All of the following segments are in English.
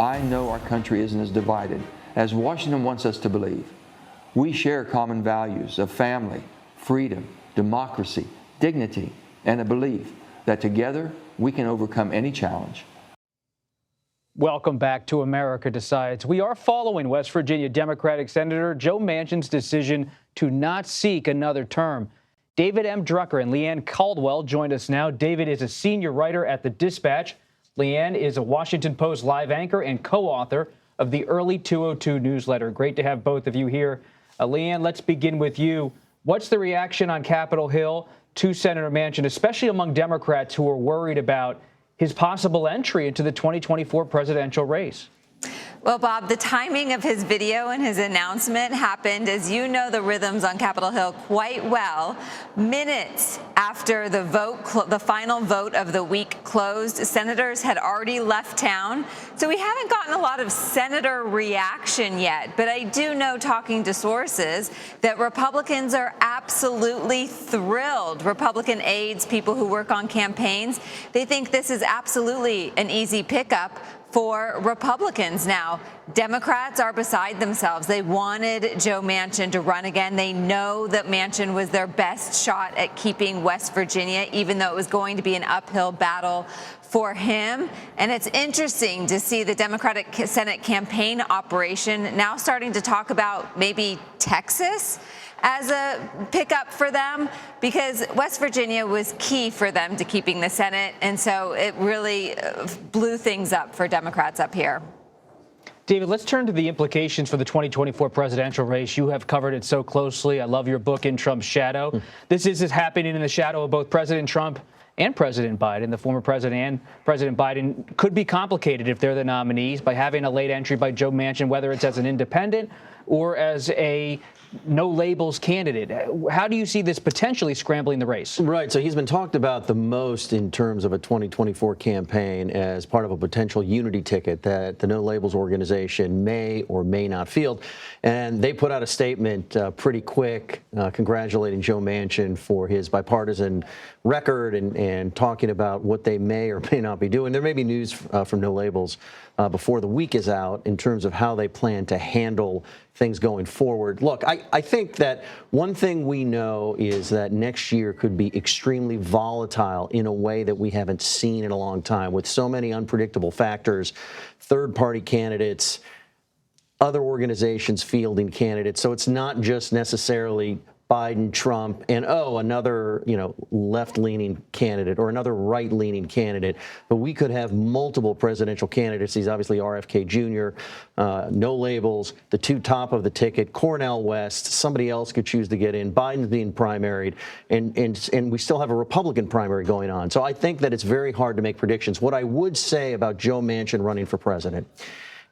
I know our country isn't as divided as Washington wants us to believe. We share common values of family, freedom, democracy, dignity, and a belief that together we can overcome any challenge. Welcome back to America Decides. We are following West Virginia Democratic Senator Joe Manchin's decision to not seek another term. David M. Drucker and Leigh Ann Caldwell joined us now. David is a senior writer at The Dispatch. Leigh Ann is a Washington Post live anchor and co-author of the Early 202 newsletter. Great to have both of you here. Leigh Ann, let's begin with you. What's the reaction on Capitol Hill to Senator Manchin, especially among Democrats who are worried about his possible entry into the 2024 presidential race? Well, Bob, the timing of his video and his announcement happened, as you know, the rhythms on Capitol Hill quite well, minutes after the vote, the final vote of the week closed. Senators had already left town, so we haven't gotten a lot of senator reaction yet. But I do know, talking to sources, that Republicans are absolutely thrilled. Republican aides, people who work on campaigns, they think this is absolutely an easy pickup for Republicans now. Democrats are beside themselves. They wanted Joe Manchin to run again. They know that Manchin was their best shot at keeping West Virginia, even though it was going to be an uphill battle for him. And it's interesting to see the Democratic Senate campaign operation now starting to talk about maybe Texas as a pickup for them, because West Virginia was key for them to keeping the Senate. And so it really blew things up for Democrats up here. David, let's turn to the implications for the 2024 presidential race. You have covered it so closely. I love your book, In Trump's Shadow. This is happening in the shadow of both President Trump and President Biden. The former president and President Biden could be complicated if they're the nominees by having a late entry by Joe Manchin, whether it's as an independent or as a no labels candidate. How do you see this potentially scrambling the race? Right. So he's been talked about the most in terms of a 2024 campaign as part of a potential unity ticket that the No Labels organization may or may not field. And they put out a statement pretty quick congratulating Joe Manchin for his bipartisan record and talking about what they may or may not be doing. There may be news from No Labels before the week is out in terms of how they plan to handle things going forward. Look, I think that one thing we know is that next year could be extremely volatile in a way that we haven't seen in a long time, with so many unpredictable factors, third-party candidates, other organizations fielding candidates. So it's not just necessarily Biden, Trump, and another, left-leaning candidate or another right-leaning candidate. But we could have multiple presidential candidates. He's obviously RFK Jr., No Labels, the two top of the ticket, Cornel West, somebody else could choose to get in. Biden's being primaried, and we still have a Republican primary going on. So I think that it's very hard to make predictions. What I would say about Joe Manchin running for president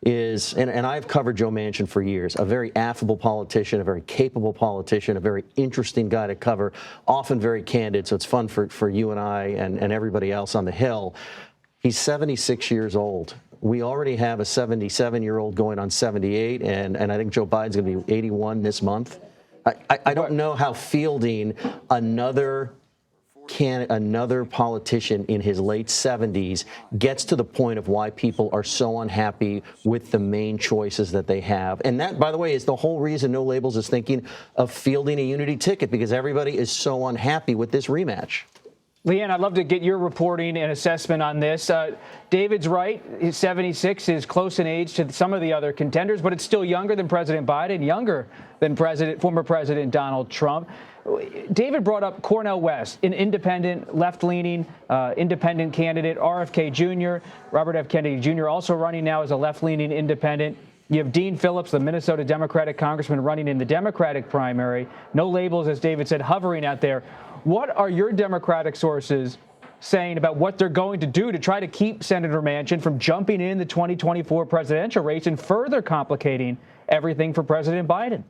is, and I've covered Joe Manchin for years, a very affable politician, a very capable politician, a very interesting guy to cover, often very candid, so it's fun for you and I and everybody else on the Hill. He's 76 years old. We already have a 77-year-old going on 78, and I think Joe Biden's going to be 81 this month. I don't know how fielding another politician in his late 70s gets to the point of why people are so unhappy with the main choices that they have. And that, by the way, is the whole reason No Labels is thinking of fielding a unity ticket, because everybody is so unhappy with this rematch. Leigh Ann, I'd love to get your reporting and assessment on this. David's right. His 76 is close in age to some of the other contenders, but it's still younger than President Biden, younger than former President Donald Trump. David brought up Cornel West, an independent, left-leaning, independent candidate. RFK Jr., Robert F. Kennedy Jr., also running now as a left-leaning independent. You have Dean Phillips, the Minnesota Democratic congressman, running in the Democratic primary. No Labels, as David said, hovering out there. What are your Democratic sources saying about what they're going to do to try to keep Senator Manchin from jumping in the 2024 presidential race and further complicating everything for President Biden?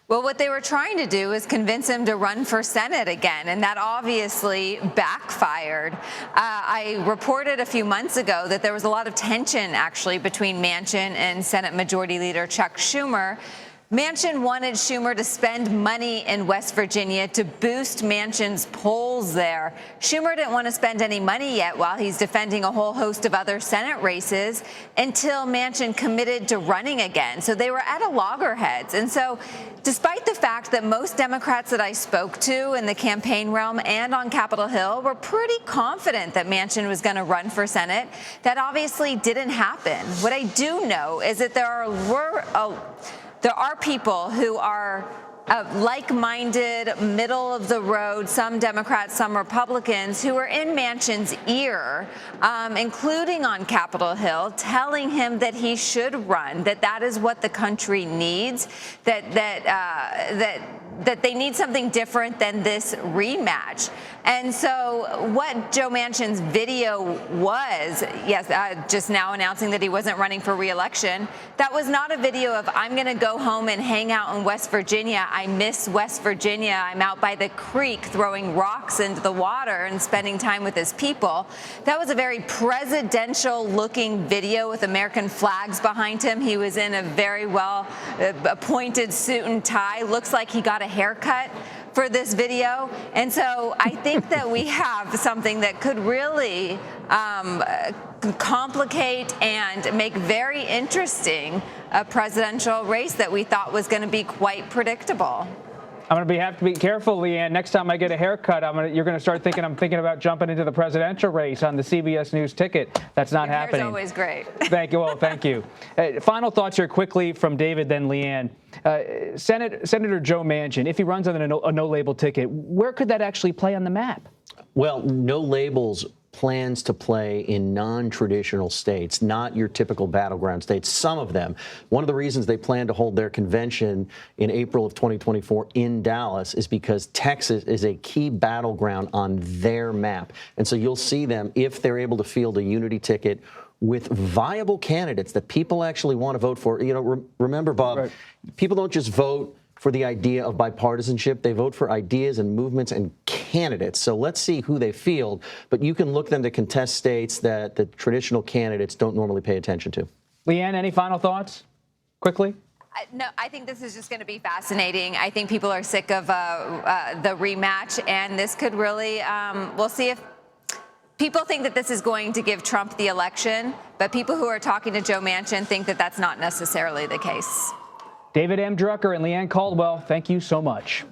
Well, what they were trying to do is convince him to run for Senate again, and that obviously backfired. I reported a few months ago that there was a lot of tension, actually, between Manchin and Senate Majority Leader Chuck Schumer. Manchin wanted Schumer to spend money in West Virginia to boost Manchin's polls there. Schumer didn't want to spend any money yet while he's defending a whole host of other Senate races until Manchin committed to running again. So they were at a loggerheads. And so despite the fact that most Democrats that I spoke to in the campaign realm and on Capitol Hill were pretty confident that Manchin was going to run for Senate, that obviously didn't happen. What I do know is that there are people who are like-minded, middle-of-the-road, some Democrats, some Republicans, who are in Manchin's ear, including on Capitol Hill, telling him that he should run, that is what the country needs, that they need something different than this rematch. And so what Joe Manchin's video was, yes, just now announcing that he wasn't running for re-election, that was not a video of, I'm going to go home and hang out in West Virginia. I miss West Virginia. I'm out by the creek throwing rocks into the water and spending time with his people. That was a very presidential-looking video with American flags behind him. He was in a very well-appointed suit and tie. Looks like he got a haircut for this video. And so I think that we have something that could really complicate and make very interesting a presidential race that we thought was going to be quite predictable. I'm going to have to be careful, Leigh Ann. Next time I get a haircut, you're going to start thinking I'm thinking about jumping into the presidential race on the CBS News ticket. That's not happening. Your hair's always great. Thank you. Well, thank you. Final thoughts here quickly from David, then Leigh Ann. Senator Joe Manchin, if he runs on a no-label ticket, where could that actually play on the map? Well, no labels plans to play in non-traditional states, not your typical battleground states, some of them. One of the reasons they plan to hold their convention in April of 2024 in Dallas is because Texas is a key battleground on their map. And so you'll see them, if they're able to field a unity ticket with viable candidates that people actually want to vote for. You know, remember, Bob, right, people don't just vote for the idea of bipartisanship. They vote for ideas and movements and candidates. So let's see who they field. But you can look them to contest states that the traditional candidates don't normally pay attention to. Leigh Ann, any final thoughts? Quickly? No, I think this is just going to be fascinating. I think people are sick of the rematch, and this could really, we'll see if people think that this is going to give Trump the election, but people who are talking to Joe Manchin think that that's not necessarily the case. David M. Drucker and Leigh Ann Caldwell, thank you so much.